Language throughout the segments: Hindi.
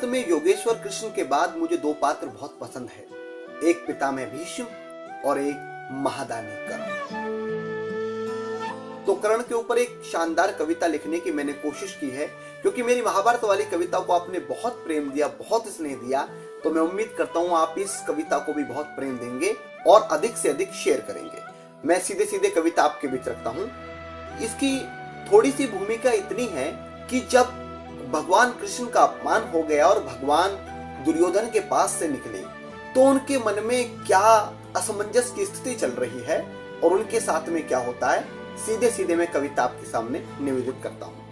में योगेश्वर कृष्ण के बाद मुझे दो पात्र बहुत पसंद है, एक पितामह भीष्म और एक महादानी कर्ण। तो कर्ण के ऊपर एक शानदार कविता लिखने की मैंने कोशिश की है, क्योंकि मेरी महाभारत वाली कविता को आपने बहुत प्रेम दिया, बहुत स्नेह दिया, तो मैं उम्मीद करता हूँ आप इस कविता को भी बहुत प्रेम देंगे और अधिक से अधिक शेयर करेंगे। मैं सीधे सीधे कविता आपके बीच रखता हूँ। इसकी थोड़ी सी भूमिका इतनी है कि जब भगवान कृष्ण का अपमान हो गया और भगवान दुर्योधन के पास से निकले, तो उनके मन में क्या असमंजस की स्थिति चल रही है और उनके साथ में क्या होता है, सीधे सीधे मैं कविता आपके सामने निवेदित करता हूँ।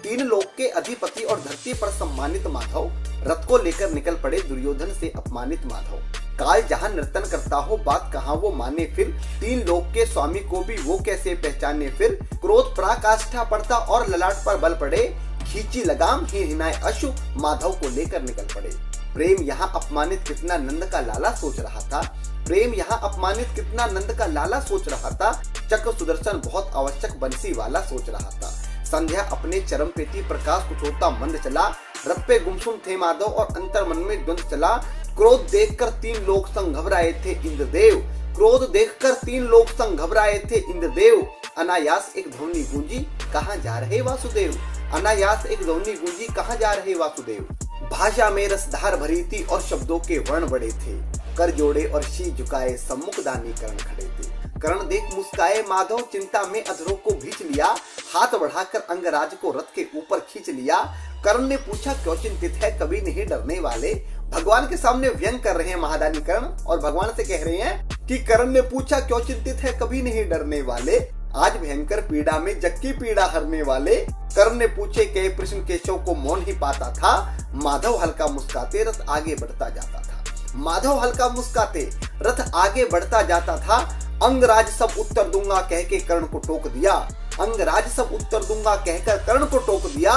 तीन लोक के अधिपति और धरती पर सम्मानित माधव रथ को लेकर निकल पड़े दुर्योधन से अपमानित माधव। काल जहां नर्तन करता हो, बात कहां वो माने फिर, तीन लोक के स्वामी को भी वो कैसे पहचाने फिर, क्रोध पराकाष्ठा पड़ता और ललाट पर बल पड़े, खींची लगाम ही हिनाए अश्रु माधव को लेकर निकल पड़े। प्रेम यहाँ अपमानित कितना नंद का लाला सोच रहा था, प्रेम यहाँ अपमानित कितना नंद का लाला सोच रहा था, चक्र सुदर्शन बहुत आवश्यक बंसी वाला सोच रहा था। संध्या अपने चरम पे थी, प्रकाश कुछ होता मंद चला, रथ पे गुमसुम थे माधव और अंतर मन में द्वंद चला। क्रोध देखकर तीन लोग संग घबराए थे इंद्रदेव, क्रोध देखकर तीन लोग संग घबराए थे इंद्रदेव। अनायास एक ध्वनि गूंजी, कहाँ जा रहे वासुदेव, अनायास एक ध्वनि गूंजी, कहाँ जा रहे वासुदेव। भाषा में रसधार भरी थी और शब्दों के वर्ण बड़े थे, कर जोड़े और शीश झुकाए सम्मुख दानी कर्ण खड़े थे। कर्ण देख मुस्काए माधव, चिंता में अधरों को भींच लिया, हाथ बढ़ाकर अंगराज को रथ के ऊपर खींच लिया। कर्ण ने पूछा क्यों चिंतित है, कभी नहीं डरने वाले। भगवान के सामने व्यंग कर रहे हैं महादानी कर्ण और भगवान से कह रहे हैं कि कर्ण ने पूछा क्यों चिंतित है, कभी नहीं डरने वाले। आज भयंकर पीड़ा में जग की पीड़ा हरने वाले। कर्ण ने पूछे कई प्रश्न, केशव को मौन ही पाता था। माधव हल्का मुस्काते रथ आगे बढ़ता जाता था, माधव हल्का मुस्काते रथ आगे बढ़ता जाता था। अंगराज सब उत्तर दूंगा कह के कर्ण को टोक दिया, अंगराज सब उत्तर दूंगा कहकर कर्ण को टोक दिया।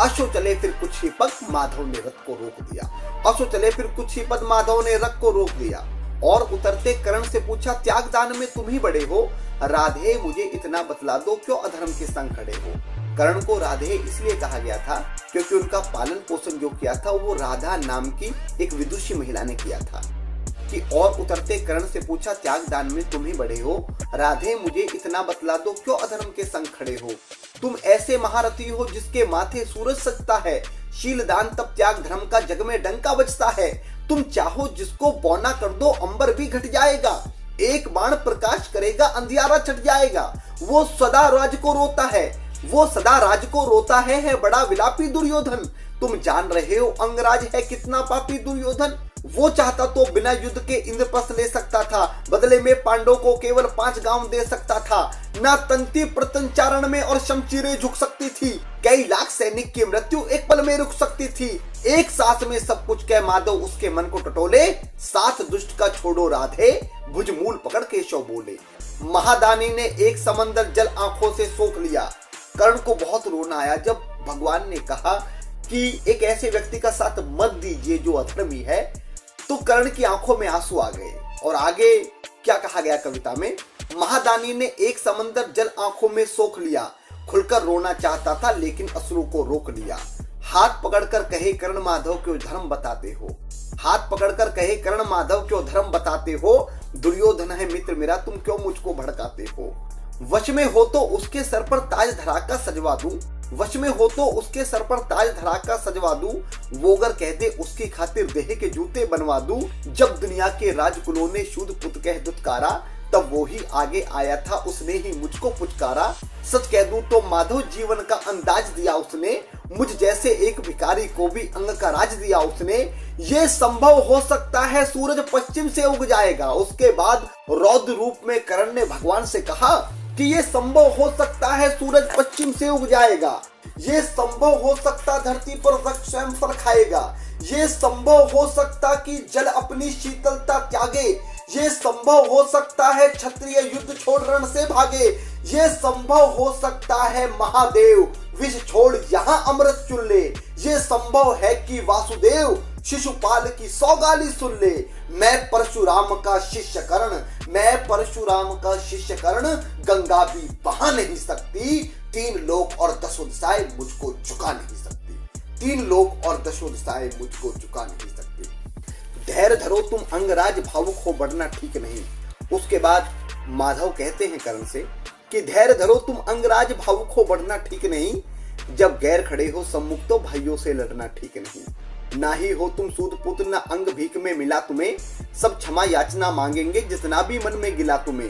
अश्व चले फिर कुछ ही पद, माधव ने रथ को रोक दिया, अश्व चले फिर कुछ ही पद, माधव ने रथ को रोक दिया। और उतरते कर्ण से पूछा त्यागदान में तुम ही बड़े हो, राधे मुझे इतना बतला दो क्यों अधर्म के संग खड़े हो। कर्ण को राधे इसलिए कहा गया था क्योंकि उनका पालन पोषण जो किया था वो राधा नाम की एक विदुषी महिला ने किया था। कि और उतरते कर्ण से पूछा त्यागदान में तुम ही बड़े हो, राधे मुझे इतना बतला दो क्यों अधर्म के संग खड़े हो। तुम ऐसे महारथी हो जिसके माथे सूरज सजता है, शील दान तप त्याग धर्म का जग में डंका बजता है। तुम चाहो जिसको बौना कर दो अंबर भी घट जाएगा, एक बाण प्रकाश करेगा अंधियारा छट जाएगा। वो सदा राज को रोता है, वो सदा राज को रोता है बड़ा विलापी दुर्योधन। तुम जान रहे हो अंगराज है कितना पापी दुर्योधन। वो चाहता तो बिना युद्ध के इंद्रप्रस्थ ले सकता था, बदले में पांडवों को केवल 5 गांव दे सकता था। ना तंती प्रतंचारण में और शमशीरें झुक सकती थी, कई लाख सैनिक की मृत्यु एक पल में रुक सकती थी। एक सांस में सब कुछ कह माधव उसके मन को टटोले, साथ दुष्ट का छोड़ो राधे भुज मूल पकड़ केशव बोले। महादानी ने एक समंदर जल आंखों से सोख लिया। कर्ण को बहुत रोना आया जब भगवान ने कहा कि एक ऐसे व्यक्ति का साथ मत दीजिए जो अधर्मी है। तो कर्ण की आंखों में आंसू आ गए। और आगे क्या कहा गया कविता में, महादानी ने एक समंदर जल आंखों में सोख लिया, खुलकर रोना चाहता था लेकिन अश्रु को रोक लिया। हाथ पकड़कर कहे कर्ण माधव क्यों धर्म बताते हो, हाथ पकड़कर कहे कर्ण माधव क्यों धर्म बताते हो। दुर्योधन है मित्र मेरा तुम क्यों मुझको भड़काते हो। वश में हो तो उसके सर पर ताज धरा का सजवा दूं, वश में हो तो उसके सर पर ताज धरा का सजवा दूं। वो अगर कह दे उसकी खातिर देह के जूते बनवा दूं। जब दुनिया के राजकुलों ने शूद पुत कह दुत्कारा, तब वो ही आगे आया था उसने ही मुझको पुचकारा। सच कह दूं तो माधव जीवन का अंदाज दिया उसने, मुझ जैसे एक भिखारी को भी अंग का राज दिया उसने। ये संभव हो सकता है सूरज पश्चिम से उग जाएगा। उसके बाद रौद्र रूप में कर्ण ने भगवान से कहा कि ये संभव हो सकता है सूरज पश्चिम से उग जाएगा, ये संभव हो सकता धरती पर वृक्ष स्वयं फल खाएगा, ये संभव हो सकता कि जल अपनी शीतलता त्यागे, ये संभव हो सकता है क्षत्रिय युद्ध छोड़ रण से भागे, ये संभव हो सकता है महादेव विष छोड़ यहाँ अमृत चुन ले, ये संभव है कि वासुदेव शिशुपाल की सौगाली सुन ले। मैं परशुराम का शिष्य कर्ण, मैं परशुराम का शिष्य कर्ण, गंगा भी बहा नहीं सकती, 3 लोक और 10 दिशाएं मुझको झुका नहीं सकती। 3 लोक और 10 दिशाएं मुझको चुका नहीं सकती। धैर्य धरो तुम अंगराज, भावुक हो बढ़ना ठीक नहीं। उसके बाद माधव कहते हैं कर्ण से कि धैर्य धरो तुम अंगराज, भावुक हो बढ़ना ठीक नहीं। जब गैर खड़े हो सम्मुख तो भाइयों से लड़ना ठीक नहीं। ना ही हो तुम सूद पुत्र, न अंग भीख में मिला तुम्हें। सब क्षमा याचना मांगेंगे जितना भी मन में गिला तुम्हें।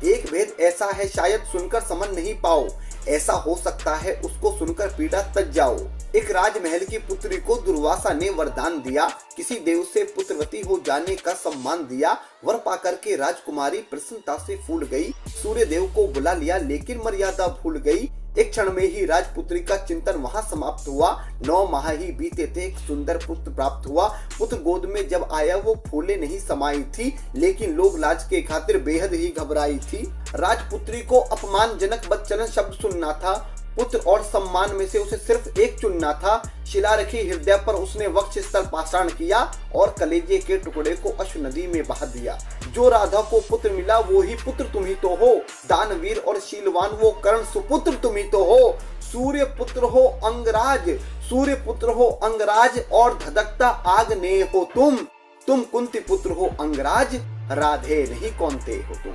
एक भेद ऐसा है शायद सुनकर समझ नहीं पाओ। ऐसा हो सकता है उसको सुनकर पीड़ा तज जाओ। एक राजमहल की पुत्री को दुर्वासा ने वरदान दिया। किसी देव से पुत्रवती हो जाने का सम्मान दिया। वर पाकर के राजकुमारी प्रसन्नता से फूल गई। सूर्य देव को बुला लिया लेकिन मर्यादा भूल गई। एक क्षण में ही राजपुत्री का चिंतन वहां समाप्त हुआ। 9 माह ही बीते थे, एक सुंदर पुत्र प्राप्त हुआ। पुत्र गोद में जब आया वो फूले नहीं समाई थी, लेकिन लोग लाज के खातिर बेहद ही घबराई थी। राजपुत्री को अपमानजनक बदचलन शब्द सुनना था। पुत्र और सम्मान में से उसे सिर्फ एक चुनना था। शिला रखी हृदय पर उसने वक्ष स्थल पाषाण किया और कलेजे के टुकड़े को अश्व नदी में बहा दिया। जो राधा को पुत्र मिला वो ही पुत्र तुम ही तो हो। दानवीर और शीलवान वो कर्ण सुपुत्र तुम ही तो हो। सूर्य पुत्र हो अंगराज, सूर्य पुत्र हो अंगराज, और धधकता आग ने हो तुम कुंती पुत्र हो अंगराज, राधे नहीं कौनते हो तुम।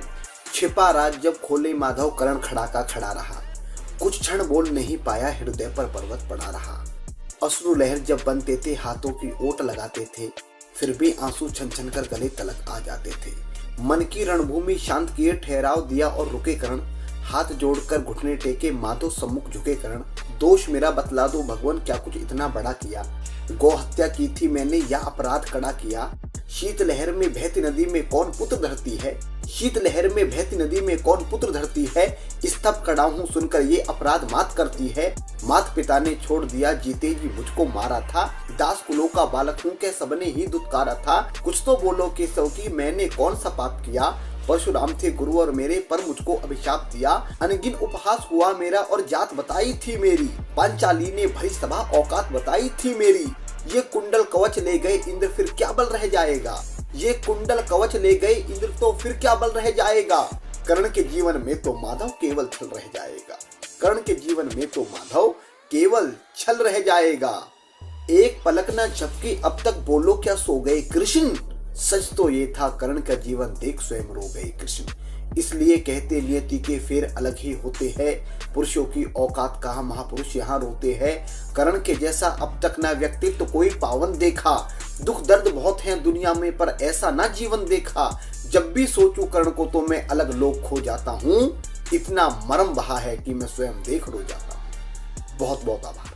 छिपा राज जब खोले माधव, कर्ण खड़ा का खड़ा रहा। कुछ क्षण बोल नहीं पाया, हृदय पर पर्वत पड़ा रहा। अश्रु लहर जब बनते थे, हाथों की ओट लगाते थे, फिर भी आंसू छन छन कर गले तलक आ जाते थे। मन की रणभूमि शांत किए ठहराव दिया और रुके कर्ण। हाथ जोड़कर घुटने टेके माधव सम्मुख झुके कर्ण। दोष मेरा बतला दो भगवान, क्या कुछ इतना बड़ा किया? गौ हत्या की थी मैंने या अपराध कड़ा किया? शीत लहर में बहती नदी में कौन पुत्र धरती है? शीत लहर में बहती नदी में कौन पुत्र धरती है? स्तब कड़ा हूँ सुनकर ये अपराध मात करती है। मात पिता ने छोड़ दिया, जीते जी मुझको मारा था। दास कुलों का बालक हूँ, क्या सबने ही दुत्कारा था। कुछ तो बोलो केशव की, मैंने कौन सा पाप किया? परशुराम थे गुरु और मेरे, पर मुझको अभिशाप दिया। अनगिन उपहास हुआ मेरा और जात बताई थी मेरी। पांचाली ने भरी सभा औकात बताई थी मेरी। ये कुंडल कवच ले गए इंद्र, फिर क्या बल रह जाएगा? ये कुंडल कवच ले गए इंद्र, तो फिर क्या बल रह जाएगा? कर्ण के जीवन में तो माधव केवल छल रह जाएगा। कर्ण के जीवन में तो माधव केवल छल रह जाएगा। एक पलक न झपकी, अब तक बोलो क्या सो गए कृष्ण? सच तो ये था कर्ण का जीवन देख स्वयं रो गए कृष्ण। इसलिए कहते नियति के फेर अलग ही होते हैं। पुरुषों की औकात कहा, महापुरुष यहाँ रोते हैं। कर्ण के जैसा अब तक ना व्यक्तित्व कोई पावन देखा। दुख दर्द बहुत हैं दुनिया में, पर ऐसा ना जीवन देखा। जब भी सोचूं कर्ण को तो मैं अलग लोग खो जाता हूँ। इतना मरम बहा है कि मैं स्वयं देख रो जाता हूँ। बहुत बहुत आभार।